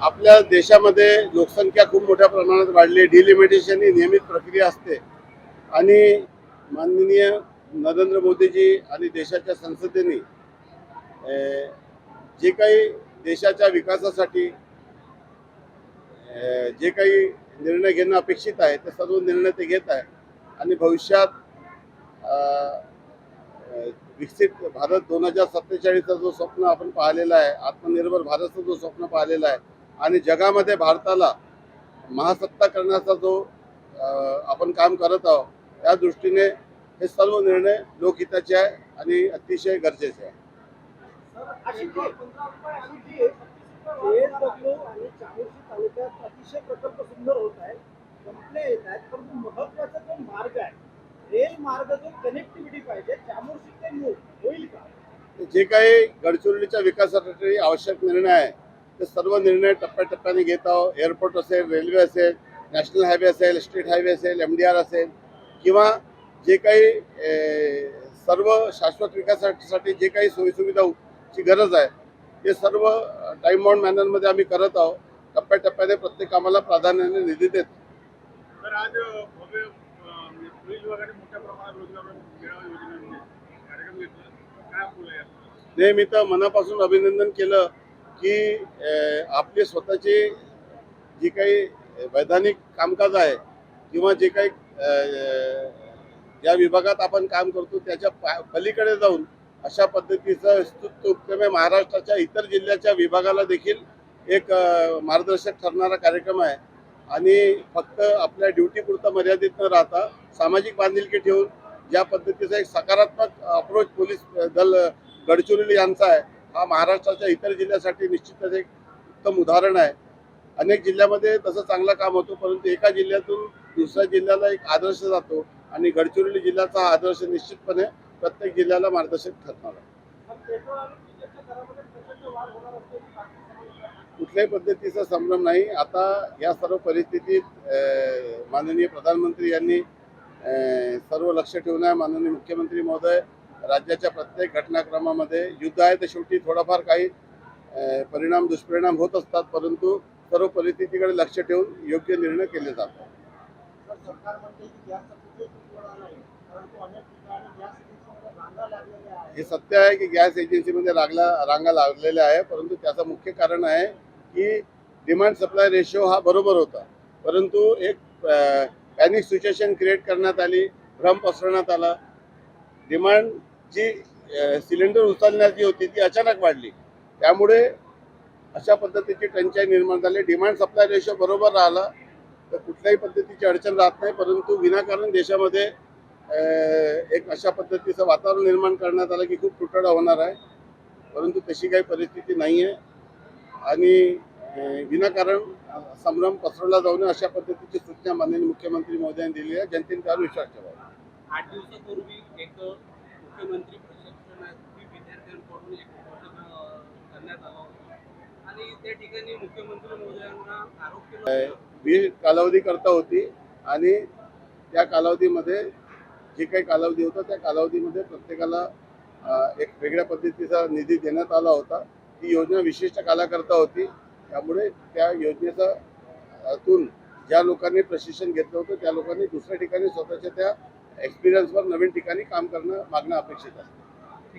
आपल्या देशामध्ये लोकसंख्या खूप मोठ्या प्रमाणात वाढली. डिलिमिटेशन ही नियमित प्रक्रिया असते आणि माननीय नरेंद्र मोदीजी आणि देशाच्या संसदेने जे काही देशाच्या विकासासाठी जे काही निर्णय घेणं अपेक्षित आहे ते सर्व निर्णय ते घेत आहे आणि भविष्यात विकसित भारत 2047चा जो स्वप्न आपण पाहिलेला आहे, आत्मनिर्भर भारतचं जो स्वप्न पाहिलेला आहे आणि जगामध्ये भारताला महासत्ता करण्याचा जो आपण काम करत आहोत, त्या दृष्टीने हे सर्व निर्णय लोकहिताचे आहे आणि अतिशय गरजेचे आहे. अतिशय प्रकल्प सुंदर होत आहे, संपले येत आहेत, परंतु महत्वाचा जो मार्ग आहे, रेल मार्ग जो कनेक्टिव्हिटी पाहिजे, चामोर्शी ते मूळ होईल का? जे काही गडचिरोलीच्या विकासासाठी आवश्यक निर्णय आहे ते सर्व निर्णय टप्प्याटप्प्याने घेत आहोत. एअरपोर्ट असेल, रेल्वे असेल, नॅशनल हायवे असेल, स्टेट हायवे असेल, MDR असेल किंवा जे काही सर्व शाश्वत विकासासाठी जे काही सोयीसुविधाची गरज आहे ते सर्व टाइम बाउंड मॅनरमध्ये आम्ही करत आहोत. टप्प्याटप्प्याने प्रत्येक कामाला प्राधान्याने निधी देतो. तर आज पुलिस वगैरे मोठ्या प्रमाणात रोजगार योजनेमध्ये कार्यक्रम घेतला, काय बोलूया? नाही, मी तर मनापासून अभिनंदन केलं की आपली स्वतःची जी काही वैधानिक कामकाज आहे किंवा जे काही ज्या विभागात आपण काम करतो त्याच्या पलीकडे जाऊन अशा पद्धतीचं स्तुत्य महाराष्ट्राच्या इतर जिल्ह्याच्या विभागाला देखील एक मार्गदर्शक ठरणारा कार्यक्रम आहे आणि फक्त आपल्या ड्युटीपुरता मर्यादित न राहता सामाजिक बांधिलकी ठेवून ज्या पद्धतीचा एक सकारात्मक अप्रोच पोलीस दल गडचिरोली यांचा आहे, हा महाराष्ट्राच्या इतर जिल्ह्यासाठी निश्चितच एक उत्तम उदाहरण आहे. अनेक जिल्ह्यामध्ये तसं चांगलं काम होतं, परंतु एका जिल्ह्यातून दुसऱ्या जिल्ह्याला एक आदर्श जातो आणि गडचिरोली जिल्ह्याचा हा आदर्श निश्चितपणे प्रत्येक जिल्ह्याला मार्गदर्शक ठरणार आहे. कुठल्याही पद्धतीचा संभ्रम नाही. आता या सर्व परिस्थितीत माननीय प्रधानमंत्री यांनी सर्व लक्ष ठेवून आहे. माननीय मुख्यमंत्री महोदय राज्याच्या प्रत्येक घटनाक्रमामध्ये युद्ध आहे तर शेवटी थोडाफार काही परिणाम दुष्परिणाम होत असतात, परंतु सर्व परिस्थितीकडे लक्ष ठेवून योग्य निर्णय केले जातात. हे सत्य आहे की गॅस एजन्सीमध्ये रांगा लागलेल्या आहे, परंतु त्याचं मुख्य कारण आहे की डिमांड सप्लाय रेशो हा बरोबर होता, परंतु एक पॅनिक सिच्युएशन क्रिएट करण्यात आली, भ्रम पसरवण्यात आला. डिमांड जी सिलेंडर उचलण्याची होती ती अचानक वाढली, त्यामुळे अशा पद्धतीची टंचाई निर्माण झाली. डिमांड सप्लाय रेशो बरोबर राहिला तर कुठल्याही पद्धतीची अडचण राहत नाही, परंतु विनाकारण देशामध्ये एक अशा पद्धतीचं वातावरण निर्माण करण्यात आलं की खूप तुटवडा होणार आहे, परंतु तशी काही परिस्थिती नाही आहे आणि विनाकारण संभ्रम पसरवला जाऊ नये अशा पद्धतीची सूचना माननीय मुख्यमंत्री महोदयांनी दिली आहे. जनतेने त्यावर विश्वास ठेवावा. 8 दिवसापूर्वी एक मुख्यमंत्री प्रशिक्षणार्थी विद्यार्थ्यांकडून एक उपोषण करण्यात आलं होतं आणि त्या ठिकाणी मुख्यमंत्री महोदयांना आरोप केला कालावधी करता होती आणि त्या कालावधीमध्ये जे काही कालावधी होता त्या कालावधीमध्ये प्रत्येकाला एक वेगळ्या पद्धतीचा निधी देण्यात आला होता. ती योजना विशिष्ट कालाकरता होती, त्यामुळे त्या योजनेतून ज्या लोकांनी प्रशिक्षण घेतलं होतं त्या लोकांनी दुसऱ्या ठिकाणी स्वतःच्या त्या एक्सपिरियन्सवर नवीन ठिकाणी काम करणं मागणं अपेक्षित असतं.